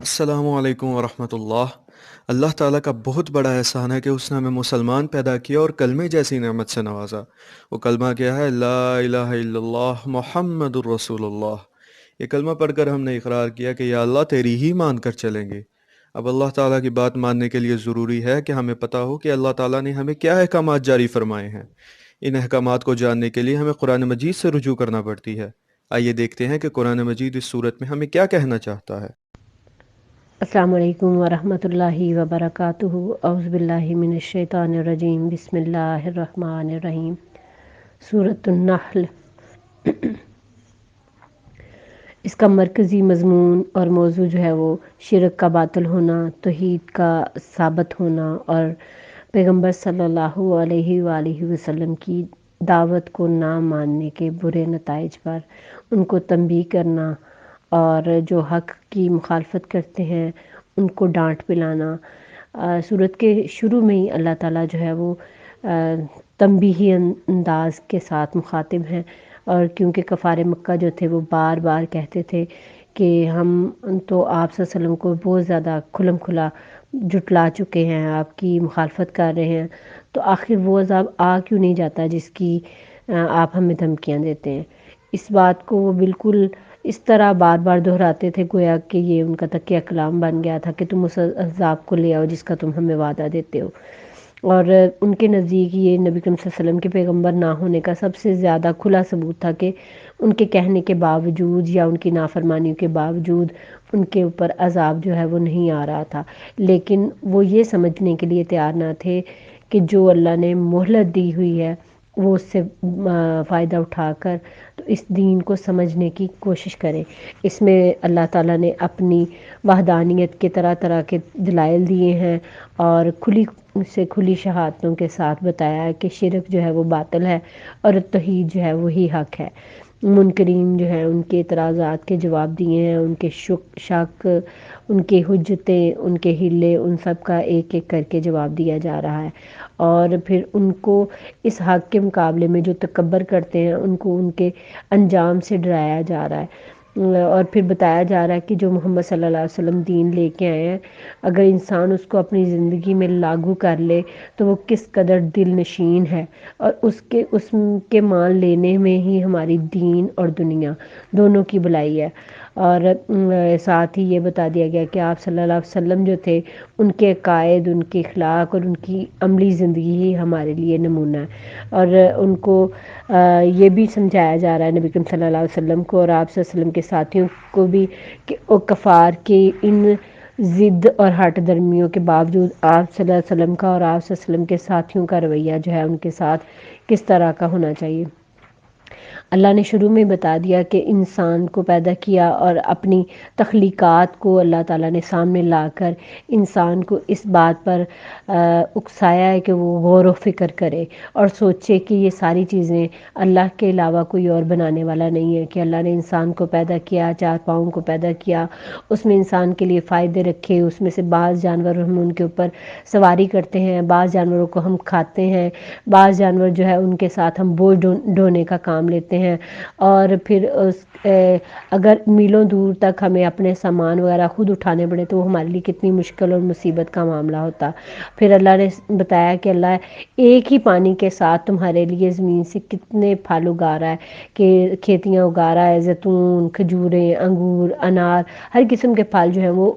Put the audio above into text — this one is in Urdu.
السلام علیکم ورحمۃ اللہ۔ اللہ تعالیٰ کا بہت بڑا احسان ہے کہ اس نے ہمیں مسلمان پیدا کیا اور کلمے جیسی نعمت سے نوازا۔ وہ کلمہ کیا ہے؟ لا الہ الا اللہ محمد الرسول اللہ۔ یہ کلمہ پڑھ کر ہم نے اقرار کیا کہ یا اللہ تیری ہی مان کر چلیں گے۔ اب اللہ تعالیٰ کی بات ماننے کے لیے ضروری ہے کہ ہمیں پتہ ہو کہ اللہ تعالیٰ نے ہمیں کیا احکامات جاری فرمائے ہیں۔ ان احکامات کو جاننے کے لیے ہمیں قرآن مجید سے رجوع کرنا پڑتی ہے۔ آئیے دیکھتے ہیں کہ قرآن مجید اس صورت میں ہمیں کیا کہنا چاہتا ہے۔ السلام علیکم ورحمۃ اللہ وبرکاتہ۔ اعوذ باللہ من الشیطان الرجیم، بسم اللہ الرحمن الرحیم۔ سورۃ النحل۔ اس کا مرکزی مضمون اور موضوع جو ہے وہ شرک کا باطل ہونا، توحید کا ثابت ہونا اور پیغمبر صلی اللہ علیہ وآلہ وسلم کی دعوت کو نہ ماننے کے برے نتائج پر ان کو تنبیہ کرنا، اور جو حق کی مخالفت کرتے ہیں ان کو ڈانٹ پلانا۔ سورت کے شروع میں ہی اللہ تعالیٰ جو ہے وہ تنبیہی انداز کے ساتھ مخاطب ہیں، اور کیونکہ کفار مکہ جو تھے وہ بار بار کہتے تھے کہ ہم تو آپ صلی اللہ علیہ وسلم کو بہت زیادہ کھلم کھلا جھٹلا چکے ہیں، آپ کی مخالفت کر رہے ہیں، تو آخر وہ عذاب آ کیوں نہیں جاتا جس کی آپ ہمیں دھمکیاں دیتے ہیں۔ اس بات کو وہ بالکل اس طرح بار بار دہراتے تھے گویا کہ یہ ان کا تکیہ کلام بن گیا تھا کہ تم اس عذاب کو لے آؤ جس کا تم ہمیں وعدہ دیتے ہو۔ اور ان کے نزدیک یہ نبی کریم صلی اللہ علیہ وسلم کے پیغمبر نہ ہونے کا سب سے زیادہ کھلا ثبوت تھا کہ ان کے کہنے کے باوجود یا ان کی نافرمانیوں کے باوجود ان کے اوپر عذاب جو ہے وہ نہیں آ رہا تھا، لیکن وہ یہ سمجھنے کے لیے تیار نہ تھے کہ جو اللہ نے مہلت دی ہوئی ہے وہ اس سے فائدہ اٹھا کر تو اس دین کو سمجھنے کی کوشش کریں۔ اس میں اللہ تعالیٰ نے اپنی وحدانیت کے طرح طرح کے دلائل دیے ہیں، اور کھلی شہادتوں کے ساتھ بتایا ہے کہ شرک جو ہے وہ باطل ہے اور توحید جو ہے وہی حق ہے۔ منکرین جو ہے ان کے اعتراضات کے جواب دیے ہیں، ان کے شک، ان کے حجتیں، ان کے حلے، ان سب کا ایک ایک کر کے جواب دیا جا رہا ہے، اور پھر ان کو اس حق کے مقابلے میں جو تکبر کرتے ہیں ان کو ان کے انجام سے ڈرایا جا رہا ہے، اور پھر بتایا جا رہا ہے کہ جو محمد صلی اللہ علیہ وسلم دین لے کے آئے ہیں، اگر انسان اس کو اپنی زندگی میں لاگو کر لے تو وہ کس قدر دل نشین ہے، اور اس کے مان لینے میں ہی ہماری دین اور دنیا دونوں کی بھلائی ہے۔ اور ساتھ ہی یہ بتا دیا گیا کہ آپ صلی اللہ علیہ وسلم جو تھے ان کے عقائد، ان کے اخلاق اور ان کی عملی زندگی ہی ہمارے لیے نمونہ ہے، اور ان کو یہ بھی سمجھایا جا رہا ہے نبی کریم صلی اللہ علیہ وسلم کو اور آپ صلی اللہ علیہ وسلم کے ساتھیوں کو بھی کہ وہ کفار کے ان ضد اور ہٹ درمیوں کے باوجود آپ صلی اللہ علیہ وسلم کا اور آپ صلی اللہ علیہ وسلم کے ساتھیوں کا رویہ جو ہے ان کے ساتھ کس طرح کا ہونا چاہیے۔ اللہ نے شروع میں بتا دیا کہ انسان کو پیدا کیا اور اپنی تخلیقات کو اللہ تعالیٰ نے سامنے لا کر انسان کو اس بات پر اکسایا ہے کہ وہ غور و فکر کرے اور سوچے کہ یہ ساری چیزیں اللہ کے علاوہ کوئی اور بنانے والا نہیں ہے، کہ اللہ نے انسان کو پیدا کیا، چار پاؤں کو پیدا کیا، اس میں انسان کے لیے فائدے رکھے، اس میں سے بعض جانور ہم ان کے اوپر سواری کرتے ہیں، بعض جانوروں کو ہم کھاتے ہیں، بعض جانور جو ہے ان کے ساتھ ہم بوجھ ڈھونے کا کام لیتے ہیں، اور پھر اگر میلوں دور تک ہمیں اپنے سامان وغیرہ خود اٹھانے پڑے تو وہ ہمارے لیے کتنی مشکل اور مصیبت کا معاملہ ہوتا۔ پھر اللہ نے بتایا کہ اللہ ایک ہی پانی کے ساتھ تمہارے لیے زمین سے کتنے پھل اگا رہا ہے، کہ کھیتیاں اگا رہا ہے، زیتون، کھجوریں، انگور، انار، ہر قسم کے پھل جو ہیں وہ